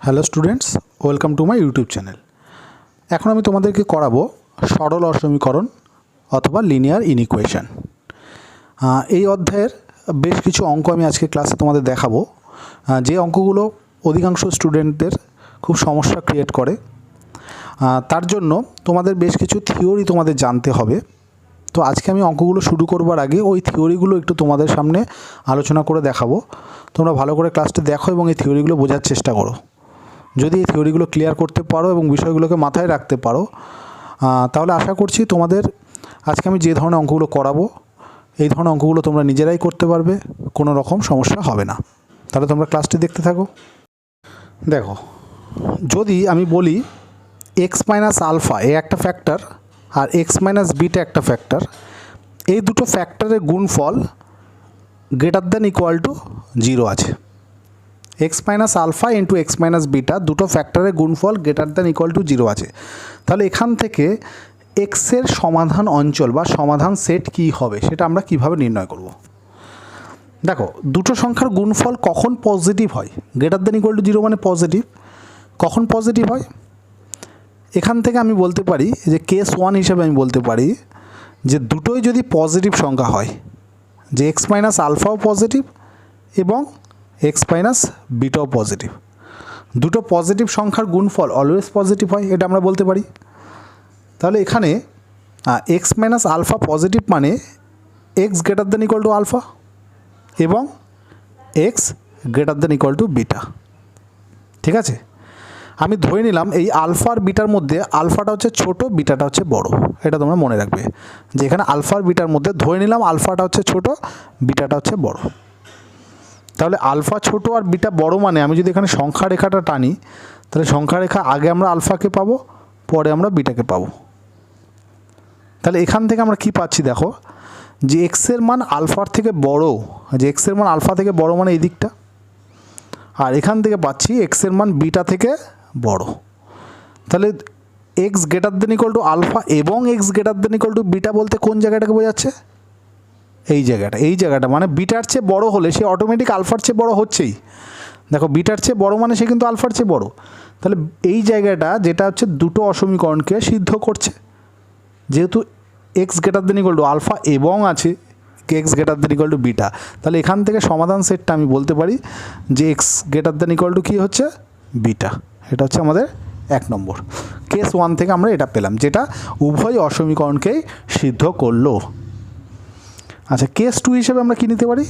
Hello students, welcome to my YouTube channel. এখন আমি তোমাদেরকে করাবো সরল অসমীকরণ অথবা লিনিয়ার ইনইকুয়েশন। এই অধ্যায়ের বেশ কিছু অঙ্ক আমি আজকে ক্লাসে তোমাদের দেখাবো, যে অঙ্কগুলো অধিকাংশ স্টুডেন্টদের খুব সমস্যা ক্রিয়েট করে। তার জন্য তোমাদের বেশ কিছু থিওরি তোমাদের জানতে হবে। তো আজকে আমি অঙ্কগুলো শুরু করবার আগে ওই থিওরিগুলো একটু তোমাদের সামনে আলোচনা করে দেখাবো। তোমরা ভালো করে ক্লাসটা দেখো এবং এই থিওরিগুলো বোঝার চেষ্টা করো। যদি এই থিওরিগুলো ক্লিয়ার করতে পারো এবং বিষয়গুলোকে মাথায় রাখতে পারো, তাহলে আশা করছি তোমাদের আজকে আমি যে ধরনের অঙ্কগুলো করাবো এই ধরনের অঙ্কগুলো তোমরা নিজেরাই করতে পারবে, কোনো রকম সমস্যা হবে না। তাহলে তোমরা ক্লাসটি দেখতে থাকো। দেখো, যদি আমি বলি এক্স মাইনাস আলফা এ একটা ফ্যাক্টর আর এক্স মাইনাস বিটা একটা ফ্যাক্টর, এই দুটো ফ্যাক্টরের গুণফল গ্রেটার দ্যান ইকুয়াল টু 0 আছে। X minus alpha into x minus beta দুটো ফ্যাক্টরের গুণফল গ্রেটার দ্যান ইকুয়াল টু 0 আছে। তাহলে এখান থেকে এক্সের সমাধান অঞ্চল বা সমাধান সেট কী হবে সেটা আমরা কিভাবে নির্ণয় করব। দেখো, দুটো সংখ্যার গুণফল কখন পজিটিভ হয়? গ্রেটার দ্যান ইকুয়াল টু 0 মানে পজিটিভ। কখন পজিটিভ হয়? এখান থেকে আমি বলতে পারি যে কেস 1 হিসেবে আমি বলতে পারি যে দুটোই যদি পজিটিভ সংখ্যা হয়, যে এক্স মাইনাস আলফাও পজিটিভ এবং এক্স মাইনাস বিটাও পজিটিভ, দুটো পজিটিভ সংখ্যার গুণফল অলওয়েজ পজিটিভ হয়, এটা আমরা বলতে পারি। তাহলে এখানে এক্স মাইনাস আলফা পজিটিভ মানে x greater than equal to alpha এবং x greater than equal to beta. ঠিক আছে, আমি ধরে নিলাম এই আলফা আর বিটার মধ্যে আলফাটা হচ্ছে ছোট, বিটাটা হচ্ছে বড়। এটা তোমরা মনে রাখবে যে এখানে আলফা আর বিটার মধ্যে ধরে নিলাম আলফাটা হচ্ছে ছোট, বিটাটা হচ্ছে বড়। তাহলে আলফা ছোট আর বিটা বড় মানে আমি যদি এখানে সংখ্যা রেখাটা টানি, তাহলে সংখ্যা রেখা আগে আমরা আলফাকে পাবো, পরে আমরা বিটাকে পাবো। তাহলে এখান থেকে আমরা কি পাচ্ছি? দেখো, যে এক্সের মান আলফার থেকে বড়, যে এক্সের মান আলফা থেকে বড় মানে এই দিকটা, আর এখান থেকে পাচ্ছি এক্সের মান বিটা থেকে বড়। তাহলে x greater then equal to alpha এবং x greater then equal to beta বলতে কোন জায়গাটাকে বোঝাচ্ছে? এই জায়গাটা মানে বিটার চেয়ে বড় হলে সে অটোমেটিক আলফার চেয়ে বড় হচ্ছেই। দেখো, বিটার চেয়ে বড় মানে সে কিন্তু আলফার চেয়ে বড়। তাহলে এই জায়গাটা যেটা হচ্ছে দুটো অসমীকরণকে সিদ্ধ করছে, যেহেতু x greater then equal to alpha এবং আছে x greater then equal to beta, তাহলে এখান থেকে সমাধান সেটটা আমি বলতে পারি যে x greater then equal to কী হচ্ছে? বিটা। এটা হচ্ছে আমাদের 1 নম্বর। কেস 1 থেকে আমরা এটা পেলাম, যেটা উভয় অসমীকরণকেই সিদ্ধ করলো। আচ্ছা, কেস 2 হিসেবে আমরা কী নিতে পারি?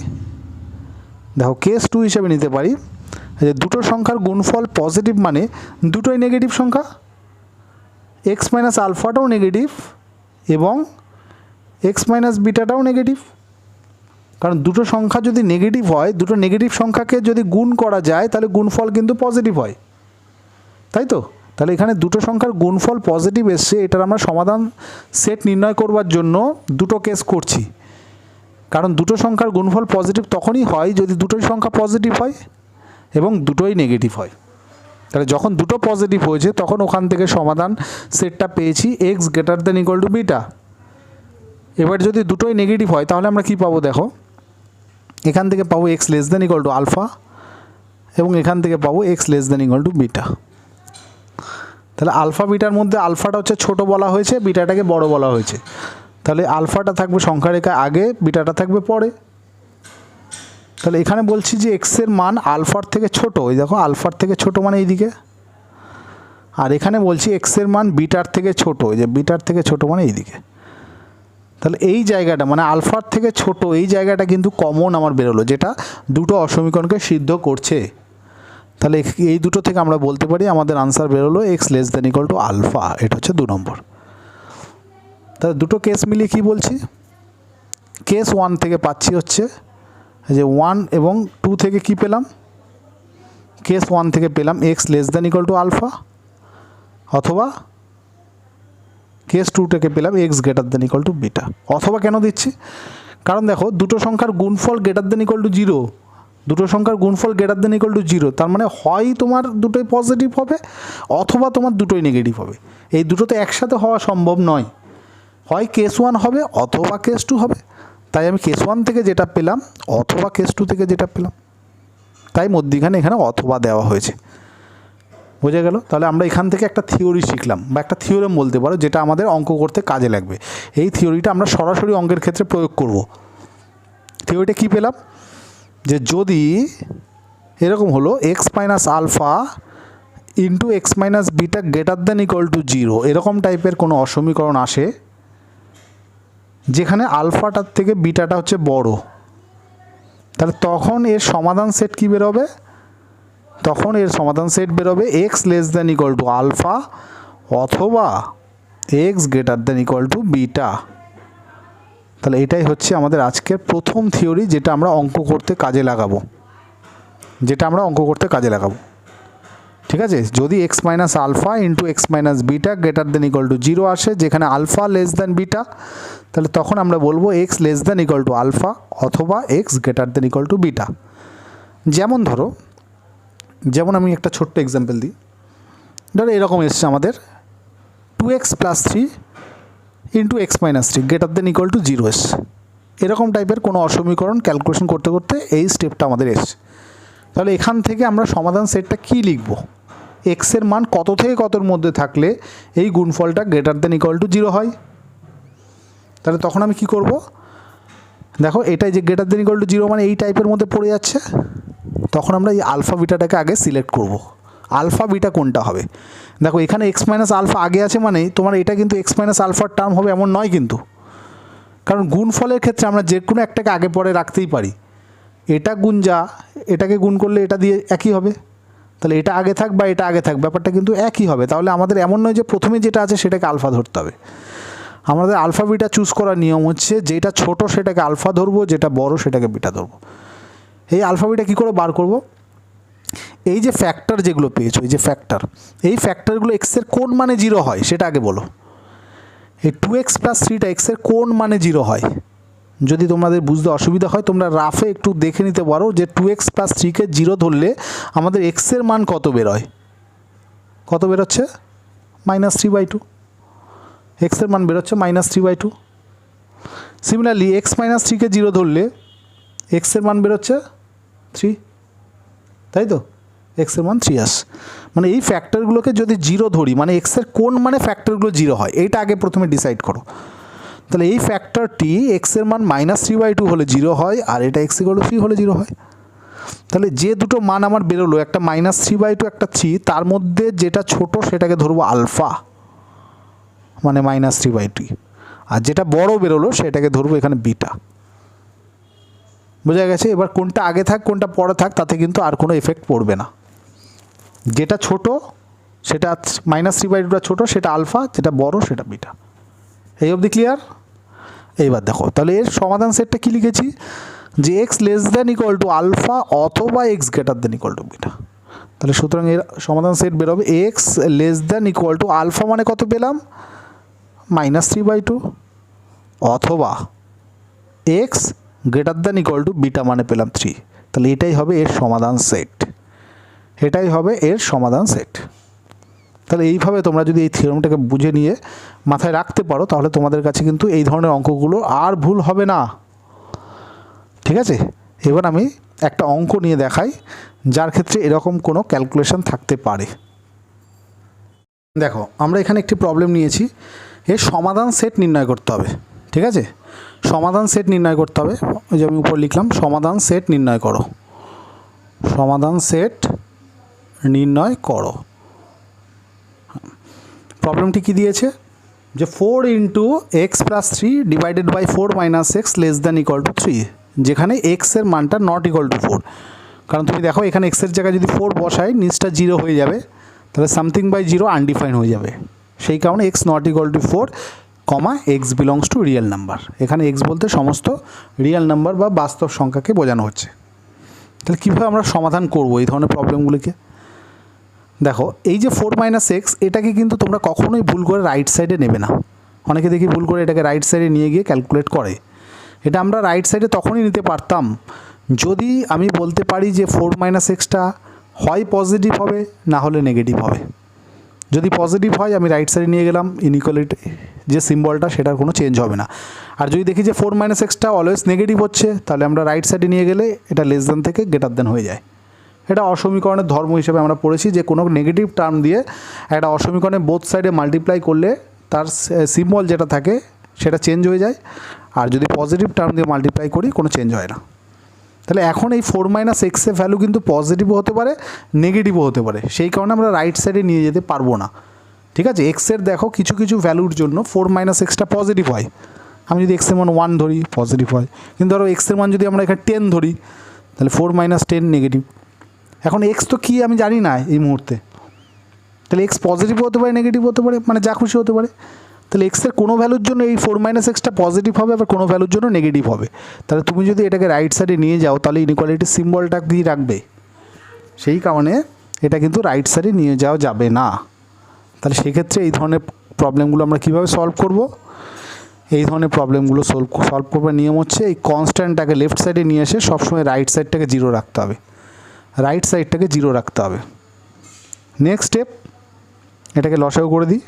দেখো, কেস 2 হিসেবে নিতে পারি যে দুটো সংখ্যার গুণফল পজিটিভ মানে দুটোই নেগেটিভ সংখ্যা, এক্স মাইনাস আলফাটাও নেগেটিভ এবং এক্স মাইনাস বিটাটাও নেগেটিভ। কারণ দুটো সংখ্যা যদি নেগেটিভ হয়, দুটো নেগেটিভ সংখ্যাকে যদি গুণ করা যায় তাহলে গুণফল কিন্তু পজিটিভ হয়, তাই তো? তাহলে এখানে দুটো সংখ্যার গুণফল পজিটিভ এসছে, এটার আমরা সমাধান সেট নির্ণয় করবার জন্য দুটো কেস করছি। কারণ দুটো সংখ্যার গুণফল পজিটিভ তখনই হয় যদি দুটোই সংখ্যা পজিটিভ হয় এবং দুটোই নেগেটিভ হয়। তাহলে যখন দুটো পজিটিভ হয়েছে তখন ওখান থেকে সমাধান সেটটা পেয়েছি x greater then equal to beta. এবার যদি দুটোই নেগেটিভ হয় তাহলে আমরা কি পাবো? দেখো, এখান থেকে পাবো x less then equal to alpha এবং এখান থেকে পাবো x less then equal to beta. তাহলে আলফা বিটার মধ্যে আলফাটা হচ্ছে ছোট বলা হয়েছে, বিটাটাকে বড় বলা হয়েছে। তাহলে আলফাটা থাকবে সংখ্যা রেখা আগে, বিটাটা থাকবে পরে। তাহলে এখানে বলছি যে এক্সের মান আলফার থেকে ছোট, ওই দেখো আলফার থেকে ছোট মানে এইদিকে, আর এখানে বলছি এক্সের মান বিটার থেকে ছোট, ওই যে বিটার থেকে ছোট মানে এইদিকে। তাহলে এই জায়গাটা মানে আলফার থেকে ছোট, এই জায়গাটা কিন্তু কমন আমার বেরোলো, যেটা দুটো অসমীকরণকে সিদ্ধ করছে। তাহলে এই দুটো থেকে আমরা বলতে পারি আমাদের আনসার বেরোলো x less then equal to alpha. এটা হচ্ছে 2 নম্বর। তাহলে দুটো কেস মিলিয়ে কী বলছি? কেস 1 থেকে পাচ্ছি হচ্ছে যে 1 এবং 2 থেকে কি পেলাম? কেস 1 থেকে পেলাম x less then equal to alpha, অথবা কেস 2 থেকে পেলাম x greater then equal to beta. অথবা কেন দিচ্ছি? কারণ দেখো, দুটো সংখ্যার গুণফল গ্রেটার দেন ইকুয়াল টু 0, দুটো সংখ্যার গুণফল গ্রেটার দেন ইকুয়াল টু 0, তার মানে হয় তোমার দুটোই পজিটিভ হবে অথবা তোমার দুটোই নেগেটিভ হবে। এই দুটো তো একসাথে হওয়া সম্ভব নয়, হয় কেস 1 হবে অথবা কেস 2 হবে। তাই আমি কেস 1 থেকে যেটা পেলাম অথবা কেস 2 থেকে যেটা পেলাম, তাই মধ্যিখানে এখানে অথবা দেওয়া হয়েছে। বোঝা গেল? তাহলে আমরা এখান থেকে একটা থিওরি শিখলাম বা একটা থিওরেম বলতে পারো, যেটা আমাদের অঙ্ক করতে কাজে লাগবে। এই থিওরিটা আমরা সরাসরি অঙ্কের ক্ষেত্রে প্রয়োগ করব। থিওরিটা কী পেলাম, যে যদি এরকম হলো x minus alpha into x minus beta greater than equal to 0, এরকম টাইপের কোনো অসমীকরণ আসে যেখানে আলফাটার থেকে বিটাটা হচ্ছে বড়, তাহলে তখন এর সমাধান সেট কী বেরোবে? তখন এর সমাধান সেট বেরোবে x less than equal to alpha অথবা x greater than equal to beta. তাহলে এটাই হচ্ছে আমাদের আজকের প্রথম থিওরি, যেটা আমরা অঙ্ক করতে কাজে লাগাবো। ঠিক আছে? যদি x minus alpha into x minus beta greater than equal to 0 আসে, যেখানে আলফা লেস দ্যান বিটা, তাহলে তখন আমরা বলবো x less than equal to alpha অথবা x greater than equal to beta. যেমন আমি একটা ছোট্ট এক্সাম্পল দিই। ধরো এরকম এসছে আমাদের 2x plus 3 into x minus 3 greater than equal to 0 এসছে। এরকম টাইপের কোনো অসমীকরণ ক্যালকুলেশন করতে করতে এই স্টেপটা আমাদের এসছে। তাহলে এখান থেকে আমরা সমাধান সেটটা কী লিখব? এক্সের মান কত থেকে কতর মধ্যে থাকলে এই গুণফলটা গ্রেটার দ্যান ইকুয়াল টু 0 হয়। তাহলে তখন আমি কি করব? দেখো এটাই যে গ্রেটার দ্যান ইকুয়াল টু 0 মানে এই টাইপের মধ্যে পড়ে যাচ্ছে, তখন আমরা এই আলফা বিটাটাকে আগে সিলেক্ট করব। আলফা বিটা কোনটা হবে? দেখো এখানে এক্স মাইনাস আলফা আগে আছে মানে তোমার এটা কিন্তু এক্স মাইনাস আলফার টার্ম হবে এমন নয় কিন্তু, কারণ গুণফলের ক্ষেত্রে আমরা যে কোনো একটাকে আগে পরে রাখতেই পারি। এটা গুণ যা, এটাকে গুণ করলে এটা দিয়ে একই হবে, তাহলে এটা আগে থাক বা এটা আগে থাক, ব্যাপারটা কিন্তু একই হবে। তাহলে আমাদের এমন নয় যে প্রথমে যেটা আছে সেটাকে আলফা ধরতে হবে। আমাদের আলফা বিটা চুজ করার নিয়ম হচ্ছে যেটা ছোট সেটাকে আলফা ধরবো, যেটা বড় সেটাকে বিটা ধরবো। এই আলফা বিটা কী করে বার করব? এই যে ফ্যাক্টর যেগুলো পেয়েছো, এই যে ফ্যাক্টর, এই ফ্যাক্টরগুলো এক্সের কোন মানে 0 হয় সেটা আগে বলো। এই 2x প্লাস 3টা এক্সের কোন মানে 0 হয়? যদি তোমাদের বুঝতে অসুবিধা হয় তোমরা রাফে একটু দেখে নিতে পারো যে 2x প্লাস 3কে 0 ধরলে আমাদের এক্সের মান কত বেরোয়? কত বেরোচ্ছে? -3/2। এক্সের মান বেরোচ্ছে -3/2। সিমিলারলি এক্স মাইনাস 3কে 0 ধরলে এক্সের মান বেরোচ্ছে 3, তাই তো? এক্সের মান 3 আসে। মানে এই ফ্যাক্টরগুলোকে যদি 0 ধরি মানে এক্সের কোন মানে ফ্যাক্টরগুলো 0 হয়, এইটা আগে প্রথমে ডিসাইড করো। তাহলে এই ফ্যাক্টরটি এক্সের মান -3/2 হলে 0 হয়, আর এটা x = 3 হলে 0 হয়। তাহলে যে দুটো মান আমার বেরোলো, একটা -3/2 একটা 3, তার মধ্যে যেটা ছোট সেটাকে ধরবো আলফা, মানে -3/2, আর যেটা বড় বেরোলো সেটাকে ধরবো এখানে বিটা। বোঝা গেছে? এবার কোনটা আগে থাক কোনটা পরে থাক তাতে কিন্তু আর কোনো এফেক্ট পড়বে না। যেটা ছোট সেটা -3/2টা ছোট, সেটা আলফা, যেটা বড় সেটা বিটা। এই অবধি ক্লিয়ার? এইবার দেখো তাহলে এর সমাধান সেটটা কী লিখেছি, যে x less than equal to alpha অথবা x greater than equal to beta. তাহলে সুতরাং এর সমাধান সেট বেরোবে x less than equal to alpha মানে কত পেলাম? -3/2 অথবা x greater than equal to beta মানে পেলাম 3। তাহলে এটাই হবে এর সমাধান সেট, তাহলে এইভাবে তোমরা যদি এই থিওরেমটাকে বুঝে নিয়ে মাথায় রাখতে পারো তাহলে তোমাদের কাছে কিন্তু এই ধরনের অঙ্কগুলো আর ভুল হবে না। ঠিক আছে? এবার আমি একটা অঙ্ক নিয়ে দেখাই যার ক্ষেত্রে এরকম কোনো ক্যালকুলেশন থাকতে পারে। দেখো আমরা এখানে একটি প্রবলেম নিয়েছি, এর সমাধান সেট নির্ণয় করতে হবে। ঠিক আছে? সমাধান সেট নির্ণয় করতে হবে। ওই যে আমি উপর লিখলাম সমাধান সেট নির্ণয় করো, সমাধান সেট নির্ণয় করো। প্রবলেমটি কি দিয়েছে, যে 4 into x plus 3 divided by 4 minus x less than equal to 3, যেখানে এক্সের মানটা নট ইকুয়াল টু 4। কারণ তুমি দেখো এখানে এক্সের জায়গায় যদি 4 বসাই নিচটা 0 হয়ে যাবে, তাহলে সামথিং বাই 0 আনডিফাইন হয়ে যাবে। সেই কারণে x not equal to 4, x belongs to real number. এখানে এক্স বলতে সমস্ত রিয়েল নাম্বার বা বাস্তব সংখ্যাকে বোঝানো হচ্ছে। তাহলে কীভাবে আমরা সমাধান করব এই ধরনের প্রবলেমগুলিকে? দেখো এই যে 4 মাইনাস এক্স, এটাকে কিন্তু তোমরা কখনোই ভুল করে রাইট সাইডে নেবে না। অনেকে দেখি ভুল করে এটাকে রাইট সাইডে নিয়ে গিয়ে ক্যালকুলেট করে। এটা আমরা রাইট সাইডে তখনই নিতে পারতাম যদি আমি বলতে পারি যে 4 মাইনাস এক্সটা হয় পজিটিভ হবে না হলে নেগেটিভ হবে। যদি পজিটিভ হয় আমি রাইট সাইডে নিয়ে গেলাম, ইনইকুয়ালিটি যে সিম্বলটা সেটার কোনো চেঞ্জ হবে না। আর যদি দেখি যে 4 মাইনাস এক্সটা অলওয়েজ নেগেটিভ হচ্ছে, তাহলে আমরা রাইট সাইডে নিয়ে গেলে এটা লেস দ্যান থেকে গ্রেটার দ্যান হয়ে যায়। এটা অসমীকরণের ধর্ম হিসেবে আমরা পড়েছি যে কোনো নেগেটিভ টার্ম দিয়ে একটা অসমীকরণে বোথ সাইডে মাল্টিপ্লাই করলে তার সিম্বল যেটা থাকে সেটা চেঞ্জ হয়ে যায়, আর যদি পজিটিভ টার্ম দিয়ে মাল্টিপ্লাই করি কোনো চেঞ্জ হয় না। তাহলে এখন এই 4 - x এর ভ্যালু কিন্তু পজিটিভও হতে পারে, নেগেটিভও হতে পারে, সেই কারণে আমরা রাইট সাইডে নিয়ে যেতে পারবো না। ঠিক আছে, এক্সের দেখো কিছু কিছু ভ্যালুর জন্য 4 - xটা পজিটিভ হয়। আমি যদি এক্সের মান 1 ধরি পজিটিভ হয়, কিন্তু ধরো এক্সের মান যদি আমরা এখানে 10 ধরি তাহলে 4 - 10 নেগেটিভ। এখন এক্স তো কী আমি জানি না এই মুহূর্তে, তাহলে এক্স পজিটিভ হতে পারে, নেগেটিভ হতে পারে, মানে যা খুশি হতে পারে। তাহলে এক্সের কোনো ভ্যালুর জন্য এই 4 - xটা পজিটিভ হবে, আবার কোনো ভ্যালুর জন্য নেগেটিভ হবে। তাহলে তুমি যদি এটাকে রাইট সাইডে নিয়ে যাও তাহলে ইনইকুয়ালিটির সিম্বলটা কী রাখবে, সেই কারণে এটা কিন্তু রাইট সাইডে নিয়ে যাওয়া যাবে না। তাহলে সেক্ষেত্রে এই ধরনের প্রবলেমগুলো আমরা কীভাবে সলভ করব? এই ধরনের প্রবলেমগুলো সলভ করবার নিয়ম হচ্ছে এই কনস্ট্যান্টটাকে লেফট সাইডে নিয়ে এসে সবসময় রাইট সাইডটাকে 0 রাখতে হবে, রাইট সাইডটাকে 0 রাখতে হবে। নেক্সট স্টেপ, এটাকে লসাগু করে দিই,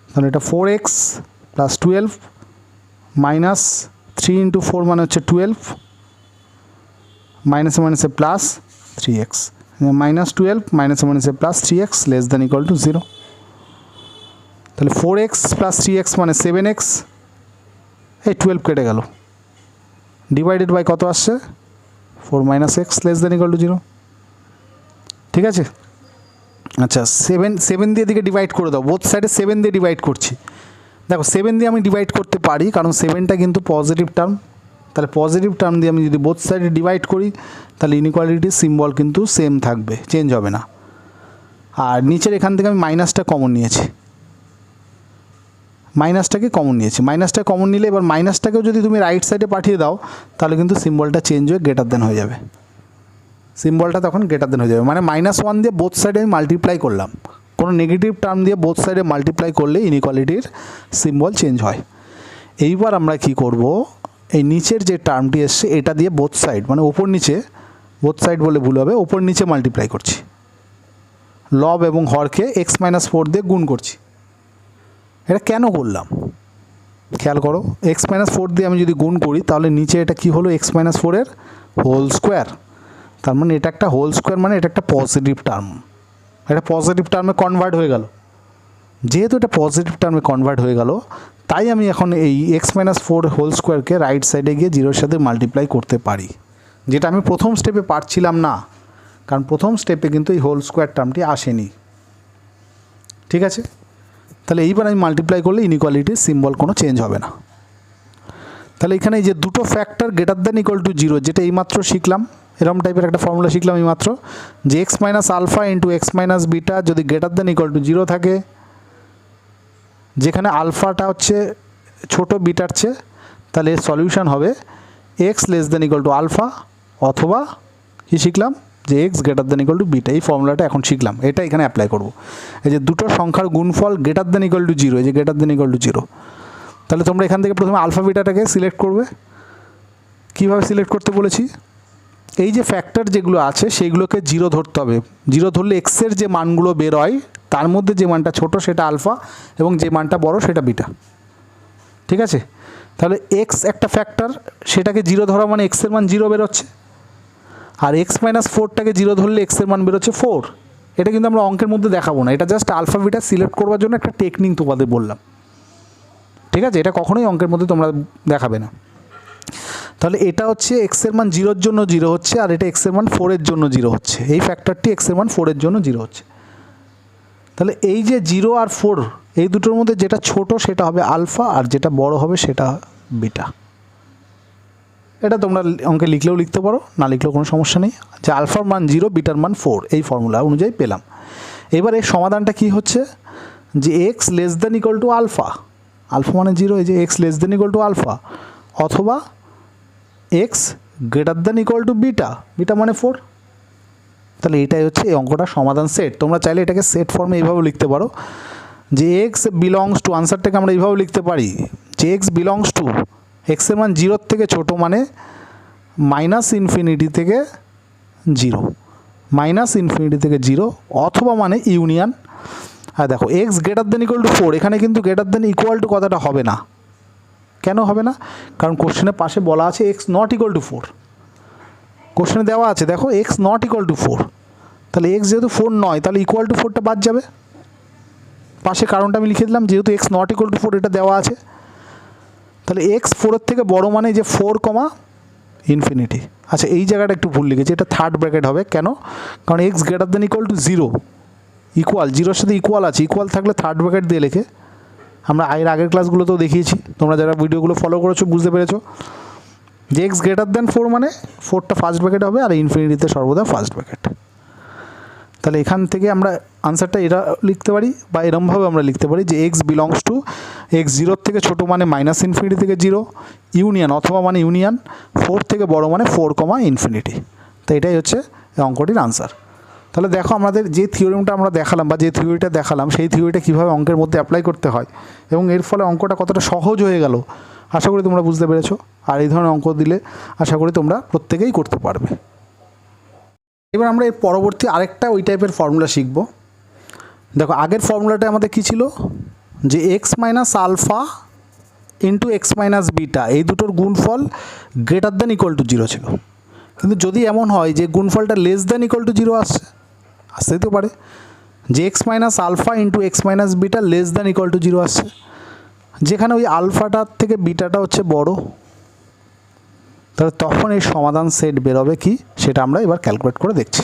তাহলে এটা 4x + 12 - 3 × 4 মানে হচ্ছে 12, মাইনাসে মাইনাসে প্লাস 3x, -12 মাইনাসে মাইনাসে প্লাস 3x <= 0। তাহলে 4x + 3x মানে 7x, এই 12 কেটে গেল, ডিভাইডেড বাই কত আসছে 4 - x <= 0। ঠিক আছে, আচ্ছা 7 দিয়ে দিকে ডিভাইড করে দাও, বোথ সাইডে 7 দিয়ে ডিভাইড করছি। দেখো 7 দিয়ে আমি ডিভাইড করতে পারি কারণ 7টা কিন্তু পজিটিভ টার্ম। তাহলে পজিটিভ টার্ম দিয়ে আমি যদি বোথ সাইডে ডিভাইড করি তাহলে ইনইকুয়ালিটির সিম্বল কিন্তু সেম থাকবে, চেঞ্জ হবে না। আর নিচের এখান থেকে আমি মাইনাসটা কমন নিয়েছি, মাইনাসটাকে কমন নিয়েছি, মাইনাসটা কমন নিলে এবার মাইনাসটাকেও যদি তুমি রাইট সাইডে পাঠিয়ে দাও তাহলে কিন্তু সিম্বলটা চেঞ্জ হয়ে গ্রেটার দেন হয়ে যাবে, সিম্বলটা তখন গ্রেটার দেন হয়ে যাবে। মানে -1 দিয়ে বোথ সাইডে আমি মাল্টিপ্লাই করলাম, কোনো নেগেটিভ টার্ম দিয়ে বোথ সাইডে মাল্টিপ্লাই করলে ইনইকুয়ালিটির সিম্বল চেঞ্জ হয়। এইবার আমরা কি করব, এই নিচের যে টার্মটি এসছে এটা দিয়ে বোথ সাইড, মানে ওপর নিচে, বোথ সাইড বলে ভুল হবে, ওপর নিচে মাল্টিপ্লাই করছি, লব এবং হরকে x - 4 দিয়ে গুণ করছি। এটা কেন করলাম খেয়াল করো, x - 4 দিয়ে আমি যদি গুণ করি তাহলে নিচে এটা কি হলো x - 4 এর হোল স্কোয়ার, তার মানে এটা একটা হোল স্কোয়ার, মানে এটা একটা পজিটিভ টার্ম, এটা পজিটিভ টার্মে কনভার্ট হয়ে গেল। যেহেতু এটা পজিটিভ টার্মে কনভার্ট হয়ে গেল তাই আমি এখন এই x - 4 হোল স্কোয়ারকে রাইট সাইডে গিয়ে 0-এর সাথে মাল্টিপ্লাই করতে পারি, যেটা আমি প্রথম স্টেপে পারছিলাম না, কারণ প্রথম স্টেপে কিন্তু এই হোল স্কোয়ার টার্মটি আসেনি। ঠিক আছে, তাহলে এইবার আমি মাল্টিপ্লাই করলে ইনইকুয়ালিটির সিম্বল কোনো চেঞ্জ হবে না। তাহলে এখানে এই যে দুটো ফ্যাক্টর > 0 যেটা এইমাত্র শিখলাম, এরকম টাইপের একটা ফর্মুলা শিখলাম এইমাত্র, যে x - α × x - β যদি > 0 থাকে, যেখানে আলফাটা হচ্ছে ছোট বিটার চেয়ে, তাহলে এর সলিউশন হবে x <= α, অথবা কি শিখলাম যে x > β। এই ফর্মুলাটা এখন শিখলাম, এটা এখানে অ্যাপ্লাই করব। এই যে দুটো সংখ্যার গুণফল > 0, এই যে > 0, তাহলে তোমরা এখান থেকে প্রথমে আলফা বিটাটাকে সিলেক্ট করবে। কীভাবে সিলেক্ট করতে বলেছি, এই যে ফ্যাক্টর যেগুলো আছে সেইগুলোকে 0 ধরতে হবে, 0 ধরলে এক্সের যে মানগুলো বের হয় তার মধ্যে যে মানটা ছোট সেটা আলফা এবং যে মানটা বড় সেটা বিটা। ঠিক আছে, তাহলে এক্স একটা ফ্যাক্টর, সেটাকে 0 ধরা মানে এক্সের মান 0 বেরোচ্ছে, আর x - 4টাকে 0 ধরলে এক্সের মান বেরোচ্ছে 4। এটা কিন্তু আমরা অঙ্কের মধ্যে দেখাবো না, এটা জাস্ট আলফা বিটা সিলেক্ট করবার জন্য একটা টেকনিক তোমাদের বললাম। ঠিক আছে, এটা কখনোই অঙ্কের মধ্যে তোমরা দেখাবে না। তাহলে এটা হচ্ছে এক্সের মান 0-এর জন্য 0 হচ্ছে, আর এটা এক্সের মান 4-এর জন্য 0 হচ্ছে, এই ফ্যাক্টরটি এক্সের মান 4-এর জন্য 0 হচ্ছে। তাহলে এই যে 0 আর 4 এই দুটোর মধ্যে যেটা ছোট সেটা হবে আলফা, আর যেটা বড় হবে সেটা বিটা। এটা তোমরা অঙ্কে লিখলেও লিখতে পারো, না লিখলেও কোনো সমস্যা নেই, যে আলফার মান 0, বিটার মান 4, এই ফর্মুলা অনুযায়ী পেলাম। এবার এর সমাধানটা কি হচ্ছে, যে x <= আলফা, আলফা মানে 0, এই যে x <= আলফা, অথবা x <= বিটা, বিটা মানে 4। তাহলে এটাই হচ্ছে এই অঙ্কটার সমাধান সেট। তোমরা চাইলে এটাকে সেট ফর্মে এইভাবেও লিখতে পারো, যে x বিলংস টু, আনসারটাকে আমরা এইভাবেও লিখতে পারি, যে x বিলংস টু, এক্সের মান 0-এর থেকে ছোটো মানে -∞ থেকে 0, -∞ থেকে 0, অথবা মানে ইউনিয়ন। আর দেখো x <= 4, এখানে কিন্তু > কথাটা হবে না। কেন হবে না, কারণ কোশ্চেনের পাশে বলা আছে x ≠ 4। কোশ্চেনে দেওয়া আছে দেখো এক্স নট ইকুয়াল টু 4, তাহলে এক্স যেহেতু 4 নয় তাহলে ইকুয়াল টু 4টা বাদ যাবে। পাশে কারণটা আমি লিখে দিলাম, যেহেতু এক্স নট ইকুয়াল টু 4 এটা দেওয়া আছে, তাহলে এক্স 4-এর থেকে বড় মানে যে 4 কমা ইনফিনিটি। আচ্ছা এই জায়গাটা একটু ভুল লিখেছি, এটা থার্ড ব্র্যাকেট হবে কেন, কারণ x greater then equal to 0, equal 0-এর সাথে ইকুয়াল আছে, ইকুয়াল থাকলে থার্ড ব্র্যাকেট দিয়ে লেখে। আমরা আগের ক্লাসগুলোতেও দেখিয়েছি, তোমরা যারা ভিডিওগুলো ফলো করেছো বুঝতে পেরেছো যে এক্স গ্রেটার দেন 4 মানে 4টা ফার্স্ট ব্র্যাকেট হবে আর ইনফিনিটিতে সর্বদা ফার্স্ট ব্র্যাকেট। তাহলে এখান থেকে আমরা আনসারটা এটা লিখতে পারি বা এরমভাবে আমরা লিখতে পারি যে এক্স বিলংস টু এক্স 0-এর থেকে ছোটো মানে মাইনাস ইনফিনিটি থেকে 0 ইউনিয়ন অথবা মানে ইউনিয়ন 4 থেকে বড় মানে 4 কমা ইনফিনিটি। তো এটাই হচ্ছে এই অঙ্কটির আনসার। তাহলে দেখো আমাদের যে থিওরিটা আমরা দেখালাম বা যে থিওরিটা দেখালাম সেই থিওরিটা কীভাবে অঙ্কের মধ্যে অ্যাপ্লাই করতে হয় এবং এর ফলে অঙ্কটা কতটা সহজ হয়ে গেল আশা করি তোমরা বুঝতে পেরেছো। আর এই ধরনের অঙ্ক দিলে আশা করি তোমরা প্রত্যেকেই করতে পারবে। এবার আমরা এর পরবর্তী আরেকটা ওই টাইপের ফর্মুলা শিখব। দেখো আগের ফর্মুলাটা আমাদের কী ছিল যে x minus alpha into x minus beta এই দুটোর গুণফল গ্রেটার দ্যান ইকুয়াল টু 0 ছিল। কিন্তু যদি এমন হয় যে গুণফলটা লেস দ্যান ইকুয়াল টু 0 আসতেই তো পারে, যে x minus alpha into x minus beta less than equal to 0 আসছে, যেখানে ওই আলফাটার থেকে বিটাটা হচ্ছে বড়, তাহলে তখন এই সমাধান সেট বেরোবে কি সেটা আমরা এবার ক্যালকুলেট করে দেখছি।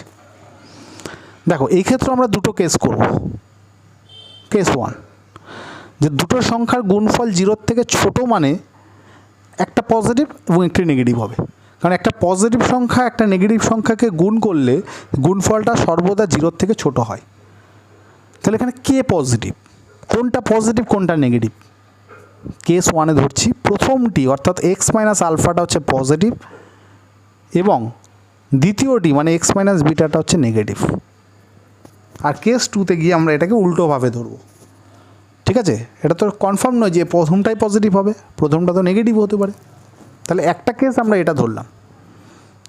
দেখো এই ক্ষেত্রে আমরা দুটো কেস করব। কেস 1 যে দুটো সংখ্যার গুণফল 0-এর থেকে ছোটো মানে একটা পজিটিভ এবং একটি নেগেটিভ হবে, কারণ একটা পজিটিভ সংখ্যা একটা নেগেটিভ সংখ্যাকে গুণ করলে গুণফলটা সর্বদা 0-এর থেকে ছোটো হয়। তাহলে এখানে কে পজিটিভ, কোনটা পজিটিভ কোনটা নেগেটিভ, কেস 1-এ ধরছি প্রথমটি অর্থাৎ এক্স মাইনাস আলফাটা হচ্ছে পজিটিভ এবং দ্বিতীয়টি মানে এক্স মাইনাস বিটাটা হচ্ছে নেগেটিভ। আর কেস 2-তে গিয়ে আমরা এটাকে উল্টোভাবে ধরবো। ঠিক আছে, এটা তো কনফার্ম নয় যে প্রথমটাই পজিটিভ হবে, প্রথমটা তো নেগেটিভ হতে পারে। তাহলে একটা কেস আমরা এটা ধরলাম।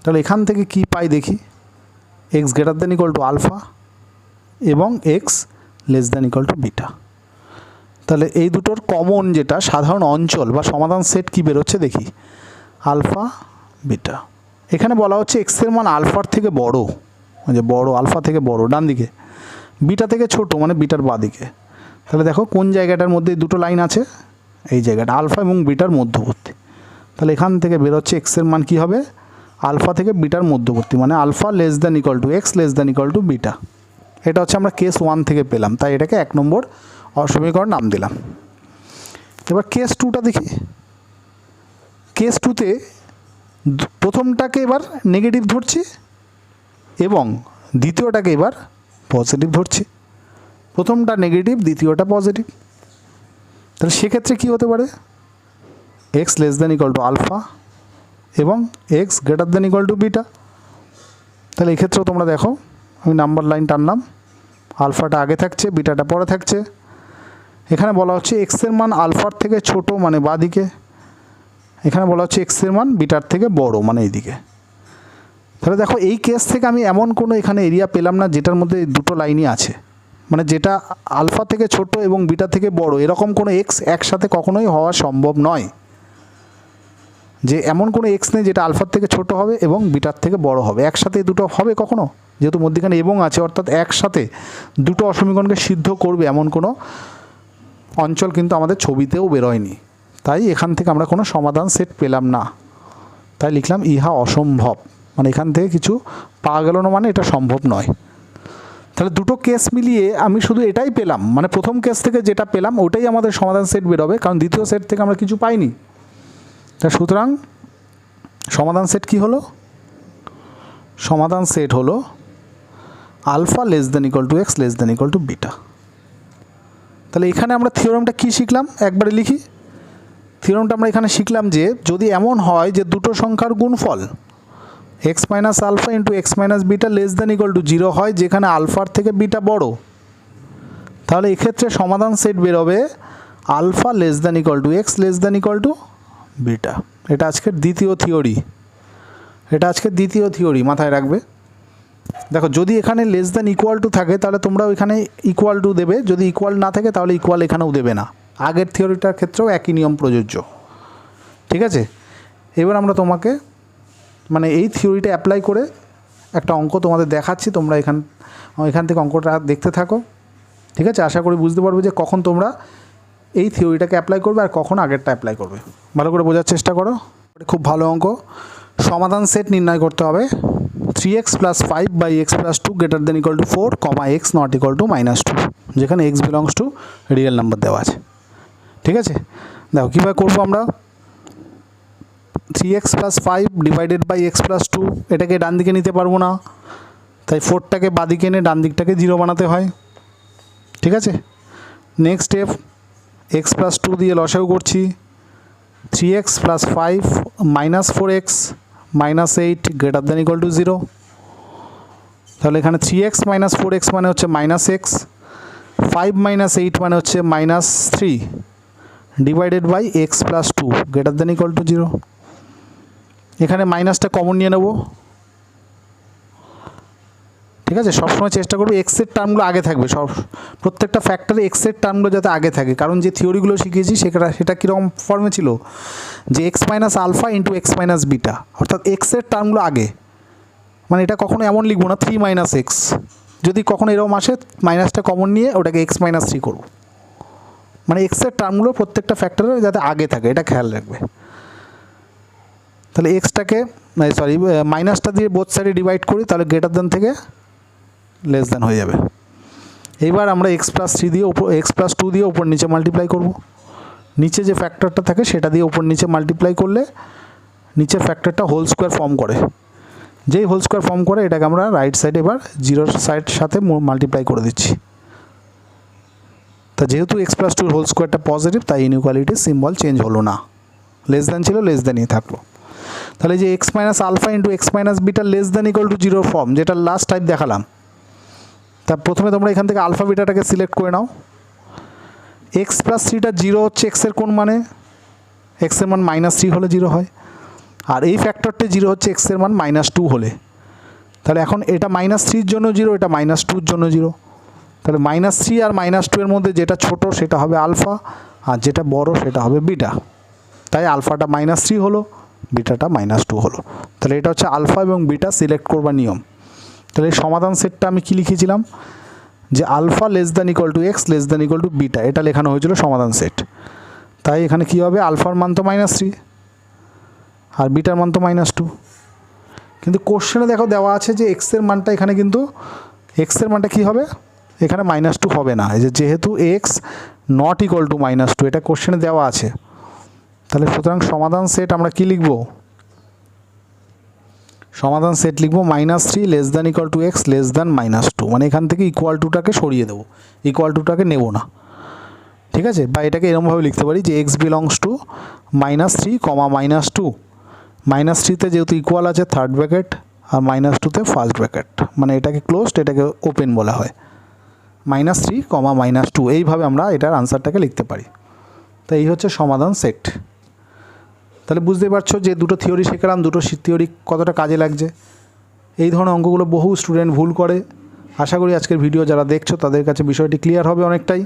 তাহলে এখান থেকে কি পাই দেখি, x greater then equal to alpha এবং x less then equal to beta. তাহলে এই দুটোর কমন যেটা সাধারণ অঞ্চল বা সমাধান সেট কি বেরোচ্ছে দেখি, আলফা বিটা। এখানে বলা হচ্ছে এক্সের মান আলফার থেকে বড়, মানে বড় আলফা থেকে বড় ডান দিকে, বিটা থেকে ছোট মানে বিটার বাঁ দিকে। তাহলে দেখো কোন জায়গাটার মধ্যে দুটো লাইন আছে, এই জায়গাটা আলফা এবং বিটার মধ্যবর্তী। তাহলে এখান থেকে বেরোচ্ছে এক্সের মান কি হবে, আলফা থেকে বিটার মধ্যবর্তী মানে alpha less than equal to x less than equal to beta. এটা হচ্ছে আমরা কেস 1 থেকে পেলাম, তাই এটাকে 1 নম্বর সমীকরণ নাম দিলাম। এবার কেস 2টা দেখি। কেস 2-তে প্রথমটাকে এবার নেগেটিভ ধরছি এবং দ্বিতীয়টাকে এবার পজিটিভ ধরছি। প্রথমটা নেগেটিভ দ্বিতীয়টা পজিটিভ। তাহলে সেক্ষেত্রে কী হতে পারে, x less than equal to alpha এবং x greater than equal to beta. তাহলে এই ক্ষেত্রেও তোমরা দেখো আমি নাম্বার লাইন টানলাম, আলফাটা আগে থাকছে বিটাটা পরে থাকছে। এখানে বলা হচ্ছে এক্সের মান আলফার থেকে ছোট মানে বাঁ দিকে, এখানে বলা হচ্ছে এক্সের মান বিটার থেকে বড় মানে এইদিকে। তাহলে দেখো এই কেস থেকে আমি এমন কোনো এখানে এরিয়া পেলাম না যেটার মধ্যে দুটো লাইনই আছে, মানে যেটা আলফা থেকে ছোট এবং বিটা থেকে বড় এরকম কোনো এক্স একসাথে কখনোই হওয়া সম্ভব নয়। যে এমন কোনো এক্স নেই যেটা আলফার থেকে ছোট হবে এবং বিটার থেকে বড় হবে, একসাথে দুটো হবে কখনো, যেহেতু মধ্যখানে এবং আছে অর্থাৎ একসাথে দুটো অসমীকরণকে সিদ্ধ করবে এমন কোনো অঞ্চল কিন্তু আমাদের ছবিতেও বেরোয়নি। তাই এখান থেকে আমরা কোনো সমাধান সেট পেলাম না, তাই লিখলাম ইহা অসম্ভব, মানে এখান থেকে কিছু পাওয়া গেল না মানে এটা সম্ভব নয়। তাহলে দুটো কেস মিলিয়ে আমি শুধু এটাই পেলাম, মানে প্রথম কেস থেকে যেটা পেলাম ওটাই আমাদের সমাধান সেট বেরোবে, কারণ দ্বিতীয় সেট থেকে আমরা কিছু পাইনি। তা সুতরাং সমাধান সেট কি হলো, সমাধান সেট হলো alpha less then equal to x less then equal to beta. তাহলে এখানে আমরা থিওরামটা কী শিখলাম একবারে লিখি। থিওরামটা আমরা এখানে শিখলাম যে যদি এমন হয় যে দুটো সংখ্যার গুণফল x minus alpha into x minus beta less then equal to 0 হয়, যেখানে আলফার থেকে বিটা বড়, তাহলে এক্ষেত্রে সমাধান সেট বেরোবে alpha less then equal to x less then equal to beta. এটা আজকের দ্বিতীয় থিওরি, এটা আজকের দ্বিতীয় থিওরি মাথায় রাখবে। দেখো যদি এখানে লেস দেন ইকুয়াল টু থাকে তাহলে তোমরাও এখানে ইকুয়াল টু দেবে, যদি ইকুয়াল না থাকে তাহলে ইকুয়াল এখানেও দেবে না। আগের থিওরিটার ক্ষেত্রেও একই নিয়ম প্রযোজ্য। ঠিক আছে, এবার আমরা তোমাকে মানে এই থিওরিটা অ্যাপ্লাই করে একটা অঙ্ক তোমাদের দেখাচ্ছি, তোমরা এখান থেকে অঙ্কটা দেখতে থাকো। ঠিক আছে, আশা করি বুঝতে পারবে যে কখন তোমরা এই থিওরিটাকে অ্যাপ্লাই করবে আর কখন আগেরটা অ্যাপ্লাই করবে। ভালো করে বোঝার চেষ্টা করো। খুব ভালো অঙ্ক। সমাধান সেট নির্ণয় করতে হবে 3x + 5/x + 2 > 4, x not equal to -2, যেখানে x belongs to real number দেওয়া আছে। ঠিক আছে, দেখো কীভাবে করবো আমরা। 3x + 5 / x + 2, এটাকে ডান দিকে নিতে পারবো না, তাই 4টাকে বাদিকে এনে ডান দিকটাকে 0 বানাতে হয়। ঠিক আছে, নেক্সট স্টেপ, x + 2 দিয়ে লসাগু করছি। 3x + 5 - 4x - 8 > 0, তাহলে এখানে 3x - 4x মানে হচ্ছে -x, 5 - 8 মানে হচ্ছে -3 / x + 2 > 0। এখানে মাইনাসটা কমন নিয়ে নেব। ঠিক আছে, সবসময় চেষ্টা করবে এক্সের টার্মগুলো আগে থাকবে, প্রত্যেকটা ফ্যাক্টরে এক্সের টার্মগুলো যাতে আগে থাকে, কারণ যে থিওরিগুলো শিখিয়েছি সেটা কীরকম ফর্মে ছিল যে x - α × x - β, অর্থাৎ এক্সের টার্মগুলো আগে। মানে এটা কখনো এমন লিখবো না 3 - x, যদি কখনো এরকম আসে মাইনাসটা কমন নিয়ে ওটাকে x - 3 করব। মানে এক্সের টার্মগুলো প্রত্যেকটা ফ্যাক্টরে যাতে আগে থাকে এটা খেয়াল রাখবে। তাহলে এক্সটাকে মাইনাসটা দিয়ে বোথ সাইডে ডিভাইড করি, তাহলে গ্রেটার দেন থেকে লেস দেন হয়ে যাবে। এইবার আমরা x + 3 দিয়ে x + 2 দিয়ে উপর নিচে মাল্টিপ্লাই করব। নিচে যে ফ্যাক্টরটা থাকে সেটা দিয়ে উপর নিচে মাল্টিপ্লাই করলে নিচের ফ্যাক্টরটা হোল স্কোয়ার ফর্ম করে। যেই হোল স্কোয়ার ফর্ম করে এটাকে আমরা রাইট সাইডে এবার 0 সাইড সাথে মাল্টিপ্লাই করে দিচ্ছি। তা যেহেতু x + 2 হোল স্কোয়ারটা পজিটিভ, তাই ইনইকুয়ালিটির সিম্বল চেঞ্জ হলো না, লেস দেন ছিল লেস দেনই থাকলো। তাহলে যে x - α × x - β <= 0 ফর্ম, যেটা লাস্ট টাইপ দেখালাম, তা প্রথমে তোমরা এখান থেকে আলফা বিটাটাকে সিলেক্ট করে নাও। x + 3টা 0 হচ্ছে x এর কোন মানে, x এর মান -3 হলে 0 হয়, আর এই ফ্যাক্টরটা 0 হচ্ছে x এর মান -2 হলে। তাহলে এখন এটা -3 এর জন্য 0, এটা -2 এর জন্য 0, তাহলে -3 আর -2 এর মধ্যে যেটা ছোট সেটা হবে আলফা, আর যেটা বড় সেটা হবে বিটা। তাই আলফাটা -3 হলো, বিটাটা -2 হলো। তাহলে এটা হচ্ছে আলফা এবং বিটা সিলেক্ট করবার নিয়ম। তাহলে এই সমাধান সেটটা আমি কি লিখেছিলাম যে আলফা <= x <= বিটা, এটা লেখানো হয়েছিল সমাধান সেট। তাই এখানে কি হবে, আলফার মান তো -3 আর বিটার মান তো -2, কিন্তু কোশ্চেনে দেখো দেওয়া আছে যে x এর মানটা এখানে কিন্তু x এর মানটা কি হবে, এখানে -2 হবে না, এই যেহেতু x not equal to -2 এটা কোশ্চেনে দেওয়া আছে। তাহলে সুতরাং সমাধান সেট আমরা কি লিখব, সমাধান সেট লিখব -3 <= x <-2, মানে এখান থেকে ইকুয়াল টুটাকে সরিয়ে দেবো, ইকুয়াল টুটাকে নেব না। ঠিক আছে, বা এটাকে এরকমভাবে লিখতে পারি যে x belongs to -3, -2, -3তে যেহেতু ইকুয়াল আছে থার্ড ব্র্যাকেট আর -2তে ফার্স্ট ব্র্যাকেট, মানে এটাকে ক্লোজড এটাকে ওপেন বলা হয়। -3, -2 এইভাবে আমরা এটার আনসারটাকে লিখতে পারি। তো এই হচ্ছে সমাধান সেট। তাহলে বুঝতেই পারছো যে দুটো থিওরি শেখালাম, দুটো থিওরি কতটা কাজে লাগছে। এই ধরনের অঙ্কগুলো বহু স্টুডেন্ট ভুল করে। আশা করি আজকের ভিডিও যারা দেখছো তাদের কাছে বিষয়টি ক্লিয়ার হবে অনেকটাই,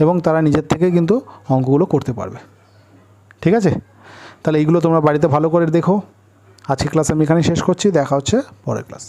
এবং তারা নিজের থেকে কিন্তু অঙ্কগুলো করতে পারবে। ঠিক আছে, তাহলে এইগুলো তোমরা বাড়িতে ভালো করে দেখো। আজকের ক্লাস আমি এখানেই শেষ করছি, দেখা হচ্ছে পরের ক্লাস।